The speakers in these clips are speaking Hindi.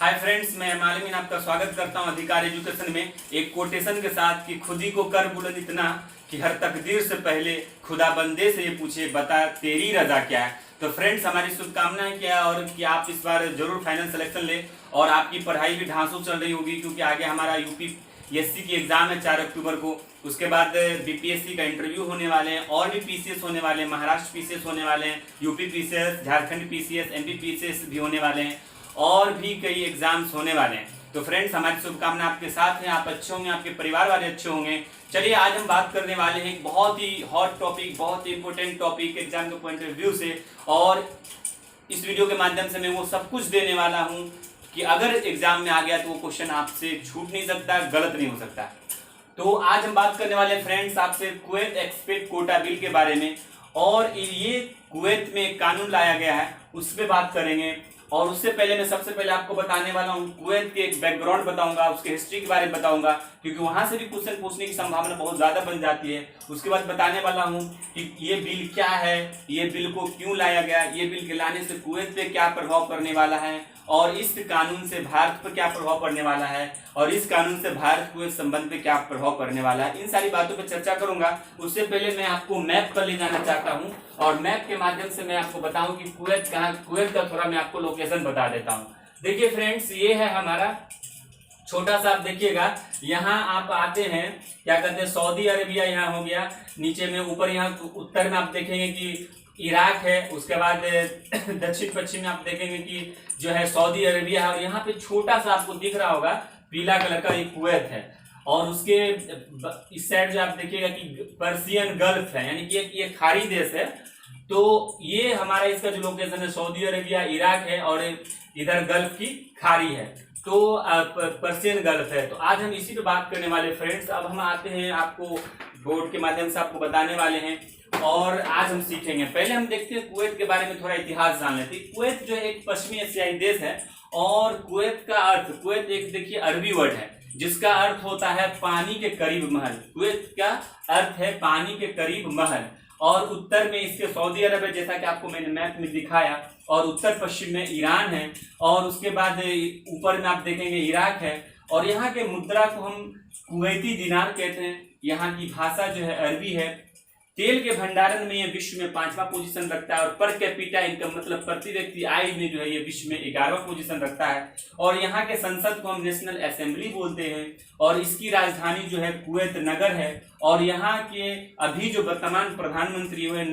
हाय फ्रेंड्स, मैं मालिमिन आपका स्वागत करता हूं अधिकार एजुकेशन में एक कोटेशन के साथ कि खुद ही को कर बुलंद इतना कि हर तकदीर से पहले खुदा बंदे से ये पूछे बता तेरी रजा क्या है। तो फ्रेंड्स, हमारी शुभकामनाएं क्या है और कि आप इस बार जरूर फाइनल सिलेक्शन ले और आपकी पढ़ाई भी ढांसू चल रही होगी क्योंकि आगे हमारा यूपीएससी की एग्जाम है 4 अक्टूबर को। उसके बाद बीपीएससी का इंटरव्यू होने वाले हैं और भी पीसीएस होने वाले हैं, महाराष्ट्र पीसीएस होने वाले हैं, UP PCS, Jharkhand PCS, MP PCS भी होने वाले हैं और भी कई एग्जाम्स होने वाले हैं। तो फ्रेंड्स, हमारी शुभकामना आपके साथ है, आप अच्छे होंगे, आपके परिवार वाले अच्छे होंगे। चलिए, आज हम बात करने वाले हैं एक बहुत ही हॉट टॉपिक, बहुत ही इंपॉर्टेंट टॉपिक एग्जाम के पॉइंट ऑफ व्यू से। और इस वीडियो के माध्यम से मैं वो सब कुछ देने वाला हूं कि अगर एग्जाम में आ गया तो वो क्वेश्चन आपसे छूट नहीं सकता, गलत नहीं हो सकता। तो आज हम बात करने वाले फ्रेंड्स आपसे कुवैत एक्सपेट कोटा बिल के बारे में, और ये कुवैत में एक कानून लाया गया है उस पर बात करेंगे। और उससे पहले मैं सबसे पहले आपको बताने वाला हूँ कुवैत के एक बैकग्राउंड बताऊंगा, उसके हिस्ट्री के बारे में बताऊंगा क्योंकि वहां से भी क्वेश्चन पूछने की संभावना बहुत ज्यादा बन जाती है। उसके बाद बताने वाला हूँ कि ये बिल क्या है, ये बिल को क्यों लाया गया, ये बिल के लाने से कुवैत पे क्या प्रभाव पड़ने वाला है और इस कानून से भारत पर क्या प्रभाव पड़ने वाला है और इस कानून से भारत कुवैत संबंध पे क्या प्रभाव पड़ने वाला है। इन सारी बातों पर चर्चा करूंगा। उससे पहले मैं आपको मैप पर ले जाना चाहता हूं और मैप के माध्यम से मैं आपको बताऊं कि कुवैत कहाँ, कुवैत का थोड़ा मैं आपको लोकेशन बता देता हूं। देखिए फ्रेंड्स, ये है हमारा छोटा सा, आप देखिएगा यहाँ आप आते हैं, क्या कहते हैं, सऊदी अरेबिया यहाँ हो गया, नीचे में ऊपर यहाँ उत्तर में आप देखेंगे कि इराक है, उसके बाद दक्षिण पश्चिम में आप देखेंगे कि जो है सऊदी अरेबिया है और यहाँ पे छोटा सा आपको दिख रहा होगा पीला कलर का एक कुवैत है। और उसके इस साइड जो आप देखिएगा कि पर्सियन गल्फ है, यानी कि ये खाड़ी देश है। तो ये हमारा इसका जो लोकेशन है सऊदी अरेबिया, इराक है और इधर गल्फ की खाड़ी है, तो पर्सियन गल्फ है। तो आज हम इसी पे बात करने वाले फ्रेंड्स। अब हम आते हैं, आपको बोर्ड के माध्यम से आपको बताने वाले हैं और आज हम सीखेंगे। पहले हम देखते हैं कुवैत के बारे में थोड़ा इतिहास जान लेते हैं। कुवैत जो है एक पश्चिमी एशियाई देश है और कुवैत का अर्थ, कुवैत एक देखिए अरबी वर्ड है जिसका अर्थ होता है पानी के करीब महल। कुवैत का अर्थ है पानी के करीब महल। और उत्तर में इसके सऊदी अरब है, जैसा कि आपको मैंने मैप में दिखाया, और उत्तर पश्चिम में ईरान है और उसके बाद ऊपर में आप देखेंगे इराक है। और यहाँ के मुद्रा को हम कुवैती दिनार कहते हैं। यहाँ की भाषा जो है अरबी है। तेल के भंडारण में ये विश्व में 5वां पोजीशन रखता है और पर कैपिटा इनकम मतलब प्रति व्यक्ति आय में जो है ये विश्व में 11वां पोजीशन रखता है। और यहाँ के संसद को हम नेशनल असेंबली बोलते हैं और इसकी राजधानी जो है कुवैत नगर है। और यहाँ के अभी जो वर्तमान प्रधानमंत्री हुए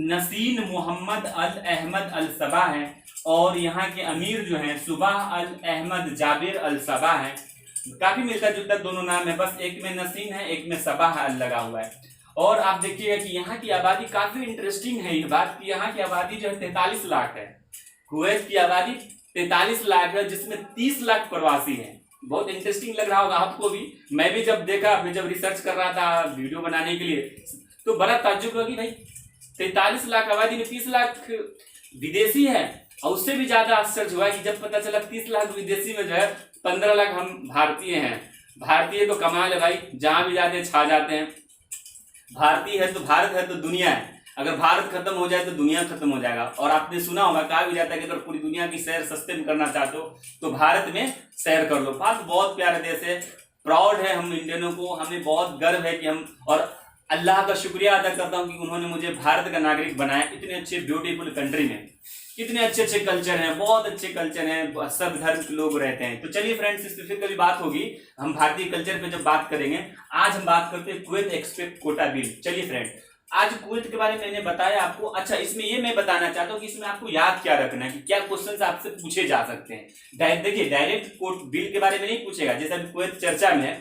नसीन मोहम्मद अल अहमद अल सबा है और यहाँ के अमीर जो है सुबाह अल अहमद जाबिर अल सबा है। काफी मिलता जुलता दोनों नाम है, बस एक में नसीन है, एक में सबाह अल लगा हुआ है। और आप देखिएगा कि यहाँ की आबादी काफी इंटरेस्टिंग है ये बात कि यहाँ की आबादी जो है 43 लाख है। कुवैत की आबादी 43 लाख है जिसमें 30 लाख प्रवासी हैं। बहुत इंटरेस्टिंग लग रहा होगा आपको भी। मैं भी जब देखा, मैं जब रिसर्च कर रहा था वीडियो बनाने के लिए तो बड़ा ताज्जुब हुआ कि भाई 43 लाख आबादी में 30 लाख विदेशी है। और उससे भी ज्यादा आश्चर्य हुआ कि जब पता चला 30 लाख विदेशी में जो है 15 लाख हम भारतीय हैं। भारतीय तो कमाल है भाई, जहां भी जाते छा जाते हैं। भारतीय है तो भारत है तो दुनिया है। अगर भारत खत्म हो जाए तो दुनिया खत्म हो जाएगा। और आपने सुना होगा, कहा भी जाता है कि अगर पूरी दुनिया की सैर सस्ते में करना चाहते हो तो भारत में सैर कर लो। भारत बहुत प्यारा देश है, प्राउड है हम इंडियनों को, हमें बहुत गर्व है कि हम, और अल्लाह का शुक्रिया अदा करता हूँ कि उन्होंने मुझे भारत का नागरिक बनाया। इतने अच्छे ब्यूटीफुल कंट्री में कितने अच्छे अच्छे कल्चर हैं, बहुत अच्छे कल्चर हैं, सब धर्म के लोग रहते हैं। तो चलिए फ्रेंड्स, इस पर फिर कभी बात होगी, हम भारतीय कल्चर पे जब बात करेंगे। आज हम बात करते हैं कुवैत एक्सपेट कोटा बिल। चलिए फ्रेंड्स, आज कुवैत के बारे में मैंने बताया आपको। अच्छा, इसमें ये मैं बताना चाहता हूँ कि इसमें आपको याद क्या रखना है कि क्या क्वेश्चन आपसे पूछे जा सकते हैं। देखिए, डायरेक्ट कोर्ट बिल के बारे में नहीं पूछेगा, जैसा कुवैत चर्चा में है।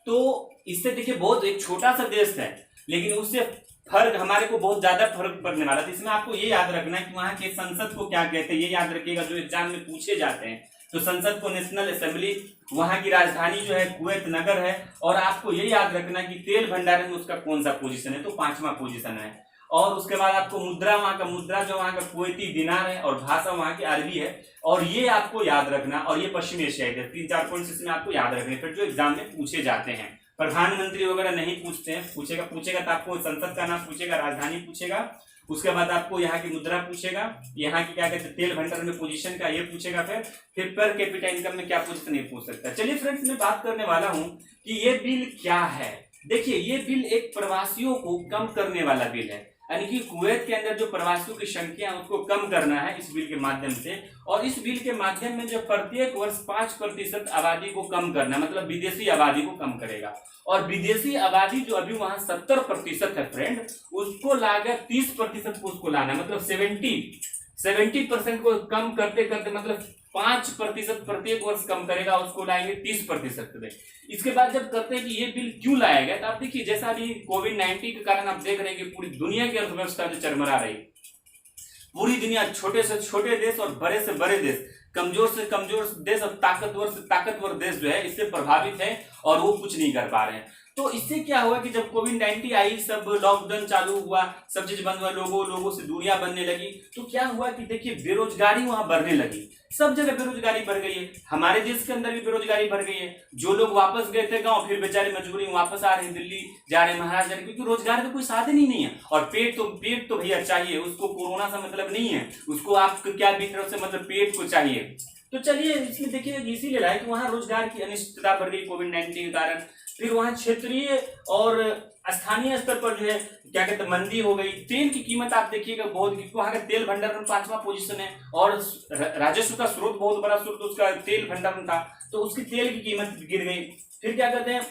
तो इससे देखिए बहुत एक छोटा सा देश है लेकिन उससे फर्क, हमारे को बहुत ज्यादा फर्क पड़ने वाला था। इसमें आपको ये याद रखना है कि वहां के संसद को क्या कहते हैं, ये याद रखिएगा जो एग्जाम में पूछे जाते हैं। तो संसद को नेशनल असेंबली, वहां की राजधानी जो है कुवैत नगर है। और आपको ये याद रखना है कि तेल भंडारण में उसका कौन सा पोजीशन है, तो 5वां पोजीशन है। और उसके बाद आपको मुद्रा, वहां का मुद्रा जो वहां का कुवैती दिनार है और भाषा वहां की अरबी है। और ये आपको याद रखना, और ये पश्चिमी एशियाई है। 3-4 पॉइंट्स इसमें आपको याद रखने फिर जो एग्जाम में पूछे जाते हैं। प्रधानमंत्री वगैरह नहीं पूछते हैं, पूछेगा तो आपको संसद का नाम पूछेगा, राजधानी पूछेगा उसके बाद आपको यहाँ की मुद्रा पूछेगा, यहाँ की क्या कहते हैं तेल भंडार में पोजीशन का ये पूछेगा, फिर पर कैपिटा इनकम में क्या पोजीशन ये पूछ सकता है। चलिए फ्रेंड्स, मैं बात करने वाला हूँ कि ये बिल क्या है। देखिए, ये बिल एक प्रवासियों को कम करने वाला बिल है, यानी कि कुवैत के अंदर जो प्रवासियों की संख्या है उसको कम करना है इस बिल के माध्यम से। और इस बिल के माध्यम में जो प्रत्येक वर्ष 5% आबादी को कम करना, मतलब विदेशी आबादी को कम करेगा। और विदेशी आबादी जो अभी वहां 70% है फ्रेंड, उसको लाकर 30% को उसको लाना, मतलब 70% को कम करते करते, मतलब 5% प्रत्येक वर्ष कम करेगा, उसको लाएंगे 30% में। इसके बाद जब करते हैं कि ये बिल क्यों लाया गया, तो आप देखिए जैसा अभी कोविड-19 के कारण आप देख रहे हैं कि पूरी दुनिया की अर्थव्यवस्था जो चरमरा रही, पूरी दुनिया, छोटे से छोटे देश और बड़े से बड़े देश, कमजोर से कमजोर देश और ताकतवर से ताकतवर देश जो है इससे प्रभावित है और वो कुछ नहीं कर पा रहे हैं। तो इससे क्या हुआ कि जब कोविड-19 आई, सब लॉकडाउन चालू हुआ, सब चीज बंद हुआ, लोगों से दूरियां बनने लगी, तो क्या हुआ कि देखिए बेरोजगारी वहां बढ़ने लगी, सब जगह बेरोजगारी बढ़ गई है। हमारे देश के अंदर भी बेरोजगारी बढ़ गई है। जो लोग वापस गए थे गांव, फिर बेचारे मजबूरी में वापस आ रहे हैं, दिल्ली जा रहे हैं, महाराष्ट्र जा रहे हैं, क्योंकि रोजगार का कोई साधन ही नहीं है। और पेट तो भैया चाहिए, उसको कोरोना से मतलब नहीं है, उसको आपको क्या भी तरफ से मतलब पेट को चाहिए। तो चलिए इसमें देखिए इसीलिए लाए कि वहां रोजगार की अनिश्चितता बढ़ गई कोविड-19 के कारण। फिर वहां क्षेत्रीय और स्थानीय स्तर पर जो है क्या कहते हैं मंदी हो गई। तेल की कीमत आप देखिएगा बहुत, वहां का तेल भंडार में 5वां पोजीशन है और राजस्व का स्रोत बहुत बड़ा स्रोत उसका तेल भंडार में था, तो उसकी तेल की कीमत गिर गई। फिर क्या कहते हैं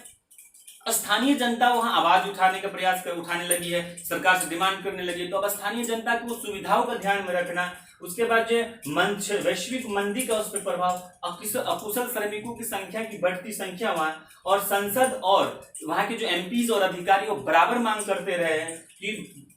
स्थानीय जनता वहां आवाज उठाने का उठाने लगी है, सरकार से डिमांड करने लगी। तो अब स्थानीय जनता को सुविधाओं का ध्यान में रखना, उसके बाद जो वैश्विक मंदी का उस पर प्रभाव, अकुशल श्रमिकों की संख्या की बढ़ती संख्या वहां, और संसद और वहां के जो एमपीज और अधिकारी वो बराबर मांग करते रहे हैं कि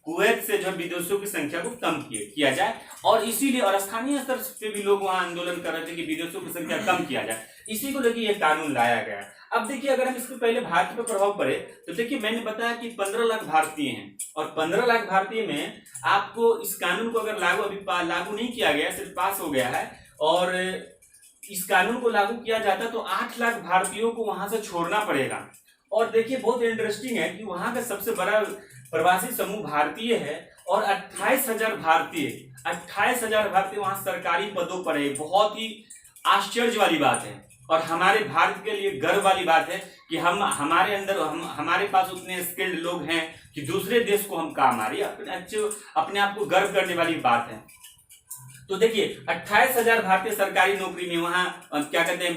कुवैत से जो विदेशियों की संख्या को कम किया जाए। और इसीलिए और स्थानीय स्तर पे भी लोग वहां आंदोलन कर रहे थे कि विदेशियों की संख्या कम किया जाए, इसी को लेकर यह कानून लाया गया। अब देखिए अगर हम इसको पहले भारत पर प्रभाव पड़े, तो देखिए मैंने बताया कि 15 लाख भारतीय हैं, और 15 लाख भारतीय में आपको इस कानून को अगर लागू नहीं किया गया, सिर्फ पास हो गया है, और इस कानून को लागू किया जाता तो 8 लाख भारतीयों को वहां से छोड़ना पड़ेगा। और देखिए बहुत इंटरेस्टिंग है कि वहां का सबसे बड़ा प्रवासी समूह भारतीय है, और 28,000 भारतीय वहां सरकारी पदों पर है। बहुत ही आश्चर्य वाली बात है, और हमारे भारत के लिए गर्व वाली बात है कि हमारे पास उतने स्किल्ड लोग हैं कि दूसरे देश को हम काम आ रही है। अपने आप को गर्व करने वाली बात है। तो देखिए 28,000 भारतीय सरकारी नौकरी में, वहां क्या कहते हैं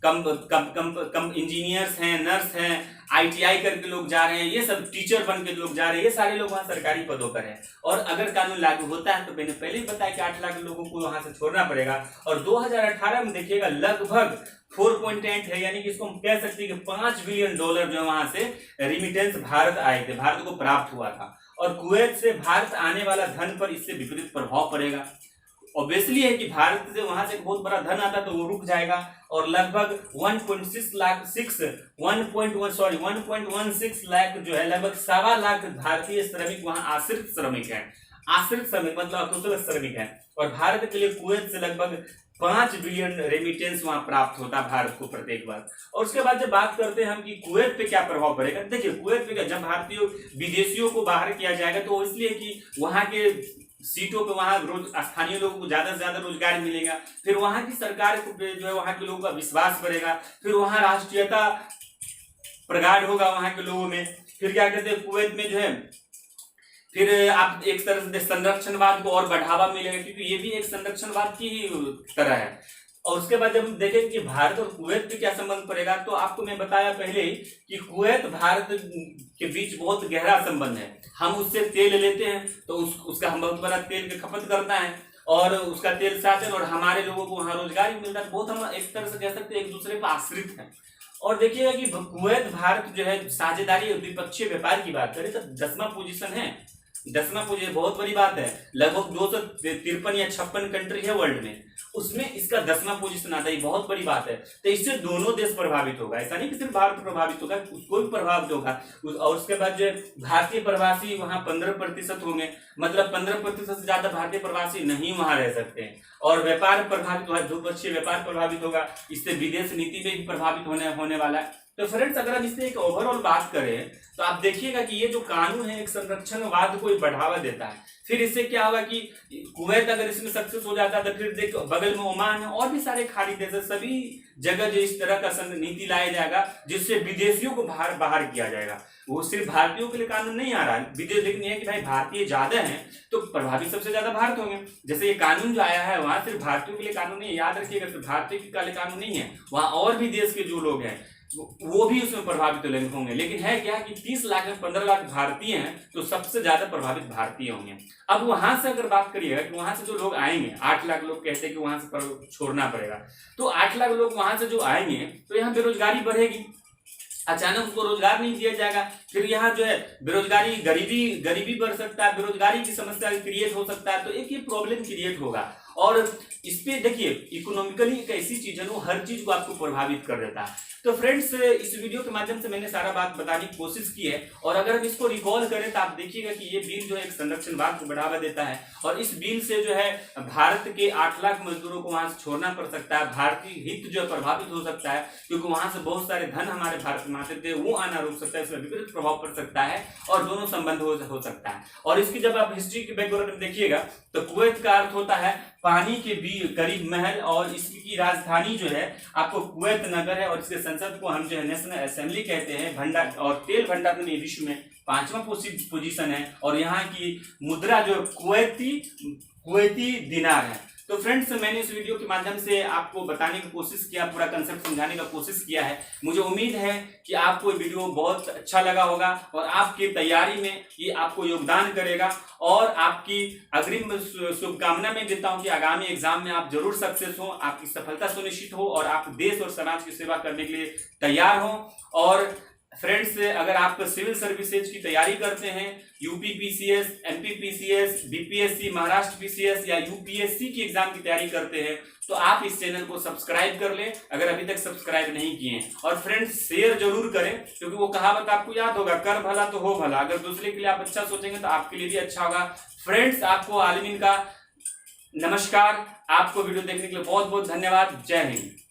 कम इंजीनियर्स हैं, नर्स हैं, आईटीआई करके लोग जा रहे हैं, ये सब टीचर बन के लोग जा रहे हैं, ये सारे लोग वहां सरकारी पदों पर हैं। और अगर कानून लागू होता है तो मैंने पहले ही बताया कि 8 लाख लोगों को वहां से छोड़ना पड़ेगा। और 2018 में देखिएगा लगभग 4.8 है, यानी कि इसको हम कह सकते हैं कि $5 बिलियन जो वहां से रेमिटेंस भारत आए थे, भारत को प्राप्त हुआ था। और कुवैत से भारत आने वाला धन पर इससे विपरीत प्रभाव पड़ेगा। ऑब्वियसली है कि भारत से वहां से बहुत बड़ा धन आता तो वो रुक जाएगा, और लगभग 1.16 लाख जो है, लगभग 1.25 लाख भारतीय श्रमिक वहां आश्रित श्रमिक हैं। आश्रित श्रमिक मतलब अकुशल श्रमिक हैं, और भारत के लिए कुवैत से लगभग 5 बिलियन रेमिटेंस वहां प्राप्त होता है भारत को प्रत्येक बार। और उसके बाद जब बात करते हैं हम कि कुवैत पे क्या प्रभाव पड़ेगा, देखिए कुवैत पे जब भारतीय विदेशियों को बाहर किया जाएगा तो इसलिए कि वहां के सीटों पे वहां स्थानीय लोगों को ज्यादा से ज्यादा रोजगार मिलेगा, फिर वहां की सरकार को जो है वहां के लोगों का विश्वास बढ़ेगा, फिर वहां राष्ट्रीयता प्रगाढ़ होगा वहां के लोगों में। फिर क्या कहते हैं कुवैत में जो है फिर आप एक तरह से संरक्षणवाद को और बढ़ावा मिलेगा, क्योंकि ये भी एक संरक्षणवाद की ही तरह है। और उसके बाद जब हम देखें कि भारत और कुवैत में क्या संबंध पड़ेगा, तो आपको मैं बताया पहले ही कि कुवैत भारत के बीच बहुत गहरा संबंध है। हम उससे तेल लेते हैं तो उसका हम बहुत बड़ा तेल की खपत करता है, और उसका तेल साथ, और हमारे लोगों को वहां रोजगार भी मिलता है। बहुत हम एक तरह से कह सकते हैं एक दूसरे पर आश्रित है। और देखिएगा कि कुवैत भारत जो है साझेदारी और द्विपक्षीय व्यापार की बात करें तो 10वां पोजीशन है। 10वां पोजीशन बहुत बड़ी बात है, लगभग 253 या 56 कंट्री है वर्ल्ड में, उसमें इसका 10वां पोजीशन आता है, बहुत बड़ी बात है। तो इससे दोनों देश प्रभावित होगा, ऐसा नहीं कि सिर्फ भारत प्रभावित होगा, उसको भी प्रभावित होगा। और उसके बाद जो भारतीय प्रवासी वहां 15% होंगे, मतलब 15% से ज्यादा भारतीय प्रवासी नहीं वहां रह सकते हैं। और व्यापार प्रभावित होगा, द्विपक्षीय व्यापार प्रभावित होगा, इससे विदेश नीति में भी प्रभावित होने वाला है। तो फ्रेंड्स अगर हम इससे एक ओवरऑल बात करें तो आप देखिएगा कि ये जो कानून है एक संरक्षणवाद को बढ़ावा देता है। फिर इससे क्या होगा कि कुवैत अगर इसमें सक्सेस हो जाता है तो फिर देखो बगल में ओमान है और भी सारे खाड़ी देश है, सभी जगह जो इस तरह का नीति लाया जाएगा जिससे विदेशियों को बाहर किया जाएगा। वो सिर्फ भारतीयों के लिए कानून नहीं आ रहा है विदेश, लेकिन यह है कि भाई भारतीय ज्यादा हैं तो प्रभावित सबसे ज्यादा भारत होंगे। जैसे ये कानून जो आया है वहां सिर्फ भारतीयों के लिए कानून नहीं है, याद रखिएगा सिर्फ भारतीय के लिए कानून नहीं है, वहां और भी देश के जो लोग हैं वो भी उसमें प्रभावित होंगे। लेकिन है क्या कि 30 लाख में 15 लाख भारतीय हैं तो सबसे ज्यादा प्रभावित भारतीय होंगे। अब वहां से अगर बात करिएगा कि वहां से जो लोग आएंगे, 8 लाख लोग कहते हैं कि वहां से छोड़ना पड़ेगा, तो 8 लाख लोग वहां से जो आएंगे तो यहाँ बेरोजगारी बढ़ेगी, अचानक उसको रोजगार नहीं दिया जाएगा, फिर यहाँ जो है बेरोजगारी गरीबी बढ़ सकता है, बेरोजगारी की समस्या क्रिएट हो सकता है, तो एक ये प्रॉब्लम क्रिएट होगा। और इस पे देखिए इकोनॉमिकली एक ऐसी चीज है वो हर चीज को आपको प्रभावित कर देता है। तो फ्रेंड्स इस वीडियो के माध्यम से मैंने सारा बात बताने की कोशिश की है, और अगर हम इसको रिकॉल करें तो आप देखिएगा कि ये बिल जो है एक संरक्षणवाद को बढ़ावा देता है, और इस बिल से जो है भारत के 8 लाख मजदूरों को वहां से छोड़ना पड़ सकता है, भारतीय हित जो है प्रभावित हो सकता है, क्योंकि वहां से बहुत सारे धन हमारे भारत में आते थे वो आना रुक सकता है, इसमें विपरीत प्रभाव पड़ सकता है और दोनों संबंध हो सकता है। और इसकी जब आप हिस्ट्री के बैकग्राउंड में देखिएगा तो कुवैत का अर्थ होता है पानी के करीब महल, और इसकी राजधानी जो है आपको कुवैत नगर है, और इसके संसद को हम जो है नेशनल असेंबली कहते हैं। भंडार और तेल भंडार में विश्व में 5वां पोजीशन है, और यहाँ की मुद्रा जो कुवैती दिनार है। तो फ्रेंड्स मैंने इस वीडियो के माध्यम से आपको बताने की कोशिश किया, पूरा कंसेप्ट समझाने का कोशिश किया है। मुझे उम्मीद है कि आपको ये वीडियो बहुत अच्छा लगा होगा और आपकी तैयारी में ये आपको योगदान करेगा, और आपकी अग्रिम शुभकामना मैं देता हूं कि आगामी एग्जाम में आप जरूर सक्सेस हो, आपकी सफलता सुनिश्चित हो और आप देश और समाज की सेवा करने के लिए तैयार हो। और फ्रेंड्स अगर आप सिविल सर्विसेज की तैयारी करते हैं, UP PCS, MP PCS, BPSC, Maharashtra PCS या यूपीएससी की एग्जाम की तैयारी करते हैं तो आप इस चैनल को सब्सक्राइब कर लें अगर अभी तक सब्सक्राइब नहीं किए हैं। और फ्रेंड्स शेयर जरूर करें, क्योंकि वो कहावत आपको याद होगा, कर भला तो हो भला। अगर दूसरे के लिए आप अच्छा सोचेंगे तो आपके लिए भी अच्छा होगा। फ्रेंड्स आपको आलमीन का नमस्कार, आपको वीडियो देखने के लिए बहुत बहुत धन्यवाद। जय हिंद।